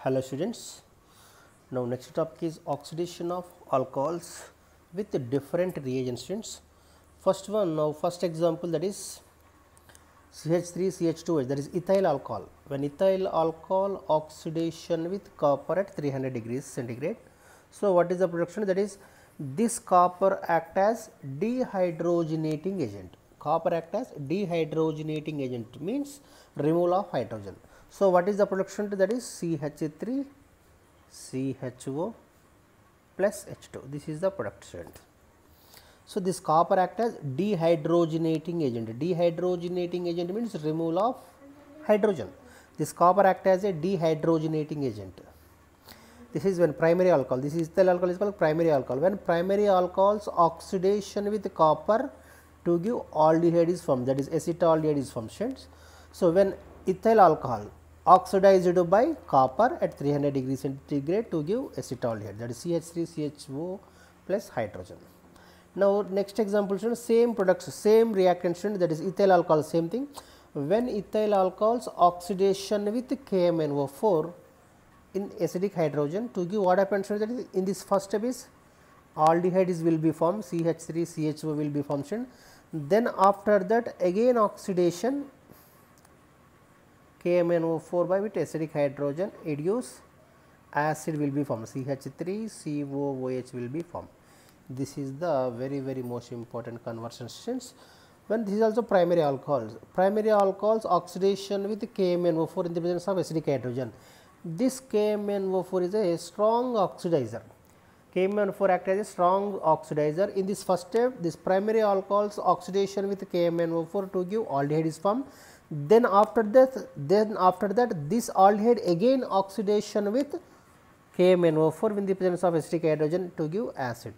Hello students, now next topic is oxidation of alcohols with different reagents students. First one, now first example, that is CH3 CH2H, that is ethyl alcohol. When ethyl alcohol oxidation with copper at 300 degrees centigrade. So what is the production? That is this copper act as dehydrogenating agent. Copper act as dehydrogenating agent means removal of hydrogen. So what is the production? That is CH3 CHO plus H2. This is the production. So this copper act as dehydrogenating agent. Dehydrogenating agent means removal of hydrogen. This copper act as a dehydrogenating agent. This is when primary alcohol. This is ethyl alcohol is called primary alcohol. When primary alcohols oxidation with copper to give aldehyde is formed. That is acetaldehyde is formed. So when ethyl alcohol oxidized by copper at 300 degrees centigrade to give acetaldehyde, that is CH3CHO plus hydrogen. Now next example, same products, same reactant, that is ethyl alcohol, same thing. When ethyl alcohols oxidation with KMnO4 in acidic hydrogen to give what happens, that is in this first step is aldehyde will be formed, CH3CHO will be formed. Then after that again oxidation KMnO4 by with acidic hydrogen, it gives acid will be formed, CH3COOH will be formed. This is the very most important conversion students. When this is also primary alcohols. Primary alcohols oxidation with KMnO4 in the presence of acidic hydrogen. This KMnO4 is a strong oxidizer. KMnO4 acts as a strong oxidizer. In this first step, this primary alcohols oxidation with KMnO4 to give aldehyde is formed. Then after that this aldehyde again oxidation with KMnO4 in the presence of acidic hydrogen to give acid.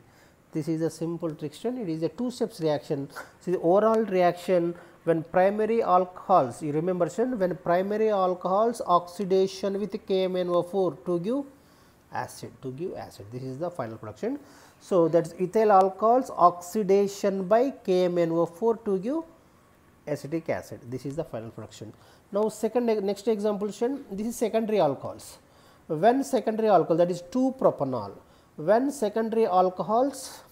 This is a simple trick. It is a two steps reaction. So the overall reaction when primary alcohols, you remember when primary alcohols oxidation with KMnO4 to give acid, this is the final production. So that is ethyl alcohols oxidation by KMnO4 to give acetic acid, this is the final production. Now next example, this is secondary alcohols. When secondary alcohol, that is 2-propanol, when secondary alcohols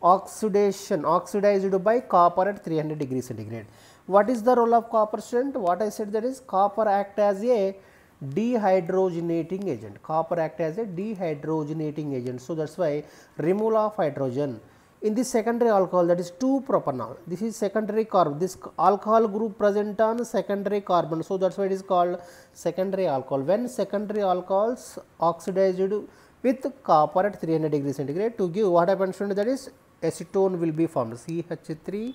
oxidized by copper at 300 degrees centigrade. What is the role of copper, student? What I said, that is copper act as a dehydrogenating agent. Copper act as a dehydrogenating agent. So that's why removal of hydrogen in this secondary alcohol, that is 2-propanol. This is secondary carbon. This alcohol group present on secondary carbon. So that's why it is called secondary alcohol. When secondary alcohols oxidized with copper at 300 degrees centigrade to give what happens, that is acetone will be formed, CH3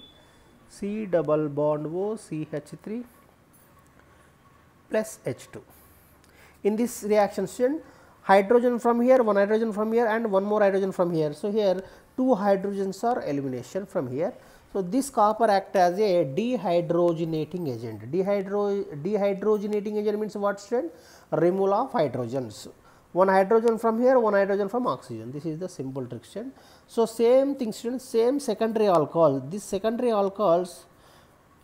C double bond O CH3 plus H2. In this reaction, hydrogen from here, one hydrogen from here and one more hydrogen from here. So here two hydrogens are elimination from here. So this copper act as a dehydrogenating agent. Dehydrogenating agent means what, student? Removal of hydrogens. One hydrogen from here, one hydrogen from oxygen. This is the simple trick, student. So same thing, student, same secondary alcohol. This secondary alcohols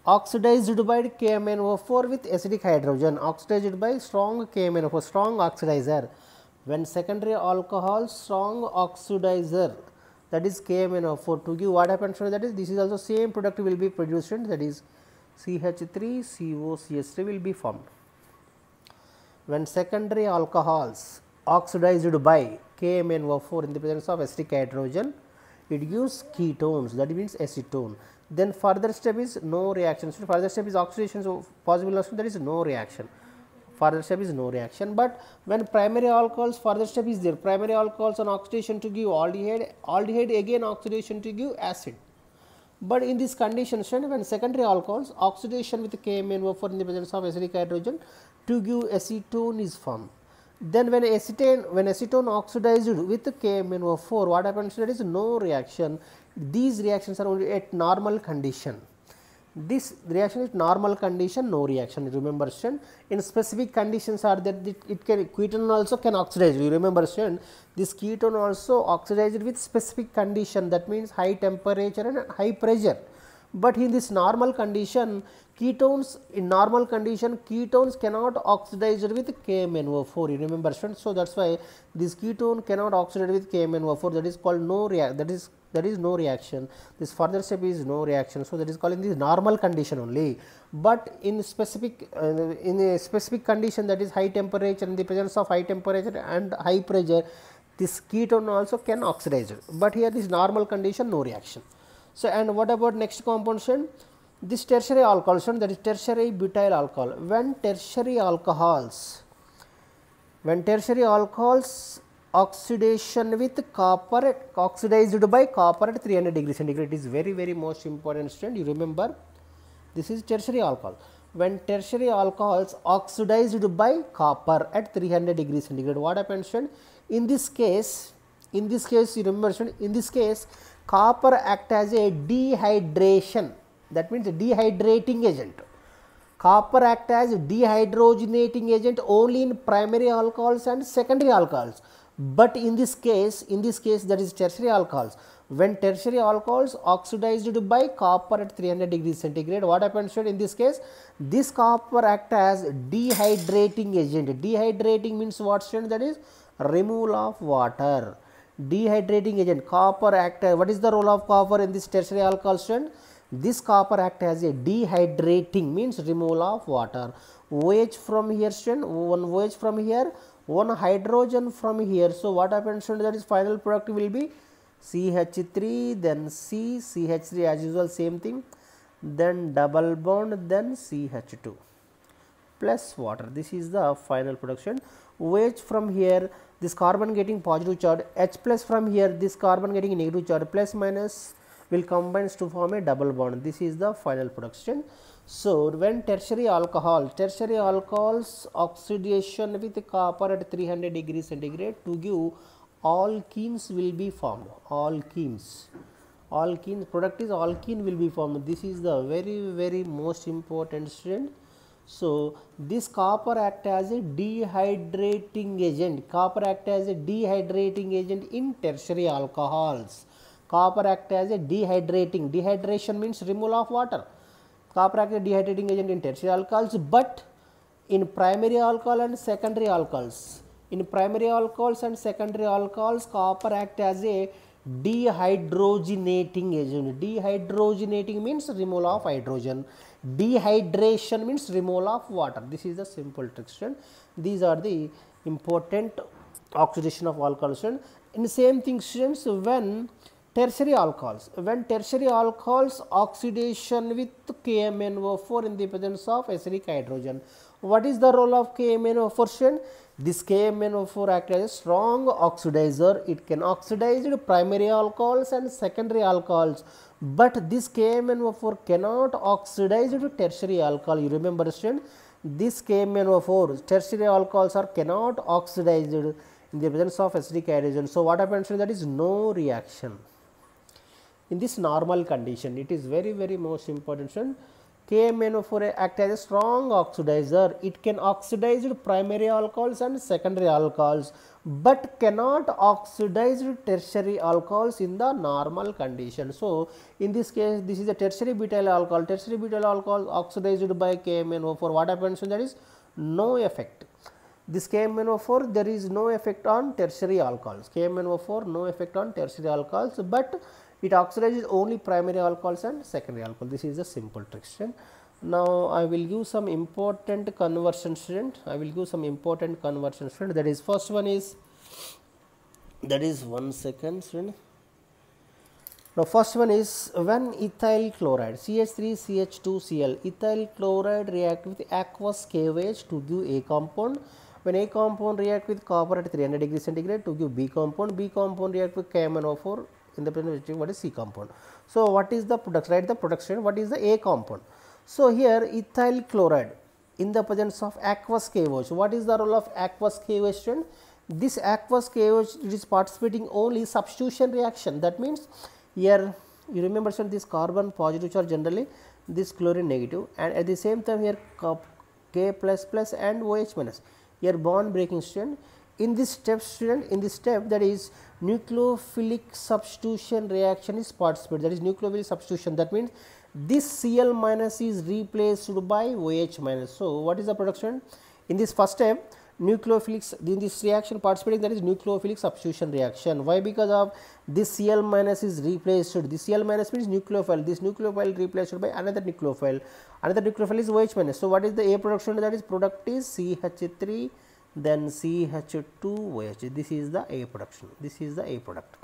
oxidized by KMnO4 with acidic hydrogen, oxidized by strong KMnO4, strong oxidizer. When secondary alcohol strong oxidizer, that is KMnO4 to give what happens, that is this is also same product will be produced, that is CH3COCH3 will be formed. When secondary alcohols oxidized by KMnO4 in the presence of acidic hydrogen, it gives ketones, that means acetone. Then further step is no reaction. So further step is oxidation, so possible there is no reaction. Further step is no reaction. But when primary alcohols, further step is there. Primary alcohols on oxidation to give aldehyde again oxidation to give acid. But in this condition, when secondary alcohols oxidation with KMnO4 in the presence of acidic hydrogen to give acetone is formed. Then when acetone oxidized with KMnO4, what happens? There is no reaction. These reactions are only at normal condition. This reaction is normal condition, no reaction. Remember, in specific conditions are that ketone also can oxidize. You remember, this ketone also oxidized with specific condition. That means high temperature and high pressure. but in this normal condition ketones, in normal condition ketones cannot oxidize with KMnO4, you remember students. So, that is why this ketone cannot oxidize with KMnO4, that is called no reaction, that is no reaction. This further step is no reaction. So, that is called in the normal condition only, but in specific in a specific condition, that is high temperature, in the presence of high temperature and high pressure, this ketone also can oxidize, but here this normal condition no reaction. So, and what about next compound student? This tertiary alcohol student, that is tertiary butyl alcohol. When tertiary alcohols oxidation with copper, oxidized by copper at 300 degrees centigrade, is very most important student, you remember, this is tertiary alcohol. When tertiary alcohols oxidized by copper at 300 degrees centigrade, what happens student? In this case you remember student, in this case copper act as a dehydration, that means a dehydrating agent. Copper act as dehydrogenating agent only in primary alcohols and secondary alcohols, but in this case that is tertiary alcohols. When tertiary alcohols oxidized by copper at 300 degrees centigrade, what happens in this case? This copper act as dehydrating agent. Dehydrating means what student? That is removal of water. Dehydrating agent, copper act, what is the role of copper in this tertiary alcohol student? This copper act as a dehydrating, means removal of water. OH from here student, one OH from here, one hydrogen from here. So, what happens student? That is final product will be CH3, then C, CH3 as usual same thing, then double bond, then CH2 plus water. This is the final production. OH from here, this carbon getting positive charge, H plus from here, this carbon getting negative charge, plus minus will combine to form a double bond. This is the final production. So, when tertiary alcohols oxidation with copper at 300 degrees centigrade to give alkenes will be formed. Alkenes product is alkene will be formed. This is the very most important student. So, this copper act as a dehydrating agent. Copper act as a dehydrating agent in tertiary alcohols. Copper act as a dehydrating. Dehydration means removal of water. Copper act as a dehydrating agent in tertiary alcohols, but in primary alcohol and secondary alcohols. In primary alcohols and secondary alcohols, copper act as a dehydrogenating agent. Dehydrogenating means removal of hydrogen. Dehydration means removal of water. This is the simple trick student. These are the important oxidation of alcohols. In the same thing students, when tertiary alcohols oxidation with KMnO4 in the presence of acidic hydrogen. What is the role of KMnO4 student? This KMnO4 acts as a strong oxidizer. It can oxidize primary alcohols and secondary alcohols, but this KMnO4 cannot oxidize to tertiary alcohol. You remember student, this KMnO4 tertiary alcohols are cannot oxidize in the presence of acidic hydrogen. So, what happens? That is no reaction. In this normal condition, it is very most important. KMnO4 act as a strong oxidizer. It can oxidize primary alcohols and secondary alcohols, but cannot oxidize tertiary alcohols in the normal condition. So, in this case, this is a tertiary butyl alcohol. Tertiary butyl alcohol oxidized by KMnO4. What happens? That is no effect. This KMnO4, there is no effect on tertiary alcohols. KMnO4 no effect on tertiary alcohols, but it oxidizes only primary alcohols and secondary alcohol. This is a simple trick student. Now, I will give some important conversion student. That is first one is, that is one second student. Now, first one is when ethyl chloride CH3CH2Cl, ethyl chloride react with aqueous KOH to give A compound. When A compound react with copper at 300 degrees centigrade to give B compound. B compound react with KMnO4 in the presence of what is C compound. So, what is the product? Write the production. What is the A compound? So, here ethyl chloride in the presence of aqueous KOH. What is the role of aqueous KOH? This aqueous KOH is participating only substitution reaction. That means here you remember this carbon positive charge generally, this chlorine negative, and at the same time here K plus plus and OH minus. Here bond breaking student. In this step that is nucleophilic substitution reaction is participated. That is nucleophilic substitution. That means this Cl minus is replaced by OH minus. So, what is the production? In this first step, nucleophilic, in this reaction participating, that is nucleophilic substitution reaction. Why? Because of this Cl minus is replaced. This Cl minus means nucleophile. This nucleophile replaced by another nucleophile. Another nucleophile is OH minus. So, what is the A production? That is product is CH3, then CH2OH. This is the A production. This is the A product.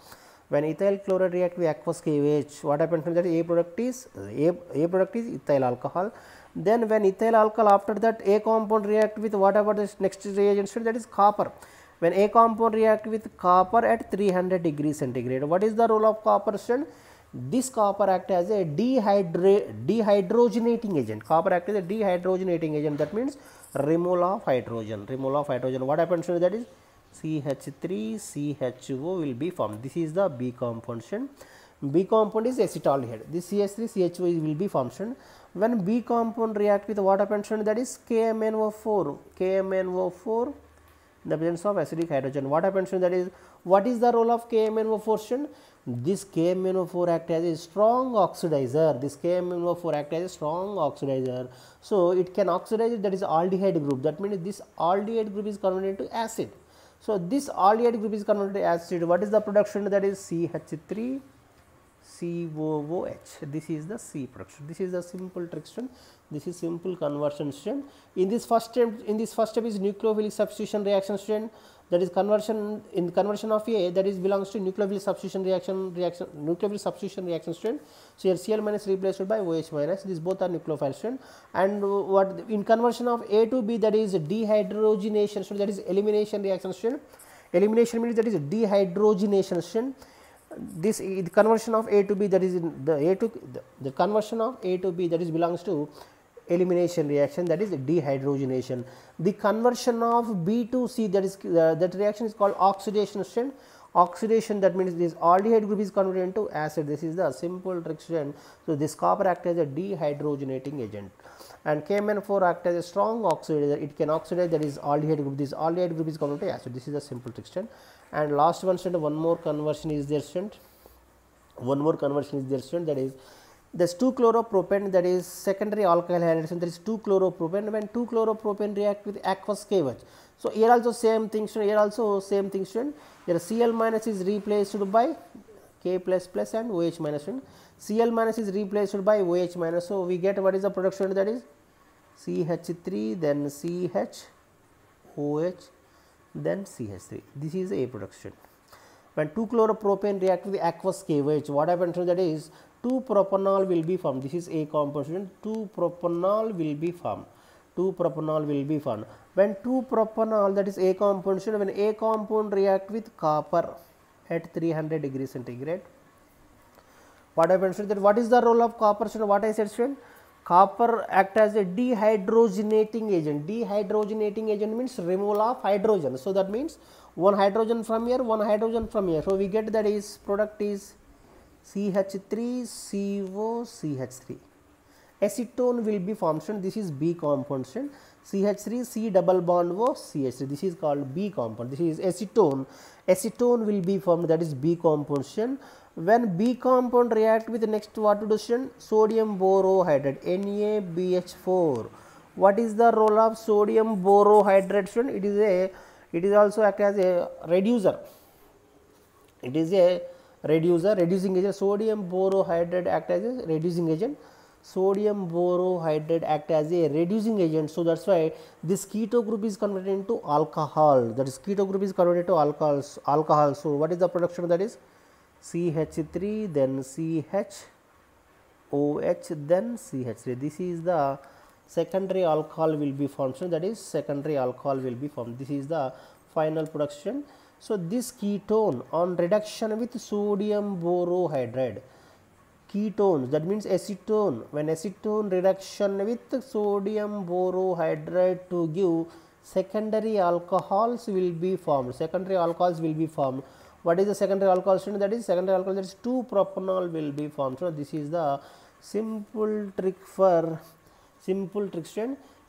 When ethyl chloride react with aqueous KOH, what happens? That A product is ethyl alcohol. Then when ethyl alcohol, after that A compound react with whatever the next reagent, that is copper. When A compound react with copper at 300 degrees centigrade, what is the role of copper? This copper act as a dehydrogenating agent. Copper act as a dehydrogenating agent. That means removal of hydrogen. Removal of hydrogen. What happens? That is CH3 CHO will be formed. This is the B compound. B compound is acetaldehyde. This CH3 CHO will be formed. When B compound react with what happens? That is KMnO4. KMnO4 in the presence of acidic hydrogen. What happens? That is, what is the role of KMnO4? This KMnO4 act as a strong oxidizer. This KMnO4 act as a strong oxidizer. So, it can oxidize, that is aldehyde group. That means this aldehyde group is converted to acid. So, this aldehyde group is converted to acid. What is the production? That is CH3 COOH. This is the C production. This is the simple trick. This is simple conversion. In this first step, is nucleophilic substitution reaction. That is conversion, in conversion of A, that is belongs to nucleophilic substitution reaction. Nucleophilic substitution reaction. So, here Cl minus replaced by OH minus. These both are nucleophiles. And what in conversion of A to B, that is dehydrogenation. So, that is elimination reaction. Elimination means that is dehydrogenation. This the conversion of A to B, that is the conversion of A to B, that is belongs to elimination reaction, that is dehydrogenation. The conversion of B to C, that is that reaction is called oxidation. Oxidation, that means this aldehyde group is converted into acid. This is the simple trick. So, this copper acts as a dehydrogenating agent, and KMnO4 acts as a strong oxidizer. It can oxidize, that is aldehyde group. This aldehyde group is converted to acid. This is the simple trick. And last one, one more conversion is there. One more conversion is there. That is this 2-chloropropane, that is secondary alkyl halide. There is 2-chloropropane. When 2-chloropropane react with aqueous KOH. So, here also same thing. Here also same thing. Here Cl minus is replaced by K plus plus and OH minus. Cl minus is replaced by OH minus. So, we get what is the production, that is CH3, then CHOH, then CH3. This is A production. When 2-chloropropane react with aqueous KOH, what happens? That is 2-propanol will be formed. This is A compound. 2-propanol will be formed. 2-propanol will be formed. When 2-propanol, that is A compound, when A compound react with copper at 300 degrees centigrade, what happens? That what is the role of copper? What I said, copper act as a dehydrogenating agent. Dehydrogenating agent means removal of hydrogen. So, that means one hydrogen from here, one hydrogen from here. So, we get that is product is CH3COCH3. Acetone will be formed. This is B compound. CH3 C double bond O CH3. This is called B compound. This is acetone. Acetone will be formed. That is B compound. When B compound react with the next what to do? Sodium borohydride, NaBH4. What is the role of sodium borohydride? It is also act as a reducer. It is a reducer, reducing agent. Sodium borohydride act as a reducing agent. Sodium borohydride act as a reducing agent. So, that is why this keto group is converted into alcohol. That is keto group is converted to alcohol. So, what is the production? That is CH3, then CHOH, then CH3. This is the secondary alcohol will be formed. That is secondary alcohol will be formed. This is the final production. So, this ketone on reduction with sodium borohydride, ketones, that means acetone, when acetone reduction with sodium borohydride to give secondary alcohols will be formed. Secondary alcohols will be formed. What is the secondary alcohol? That is secondary alcohol, that is 2-propanol will be formed. So, this is the simple trick.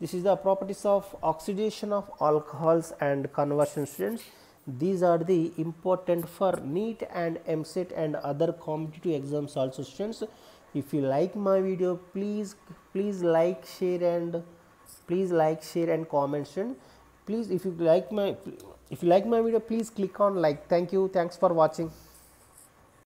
This is the properties of oxidation of alcohols and conversion. Students, these are the important for NEET and EAMCET and other competitive exams also. Students, If you like my video, please like, share and comment. Student, please, if you like my video, please click on like. Thank you, thanks for watching.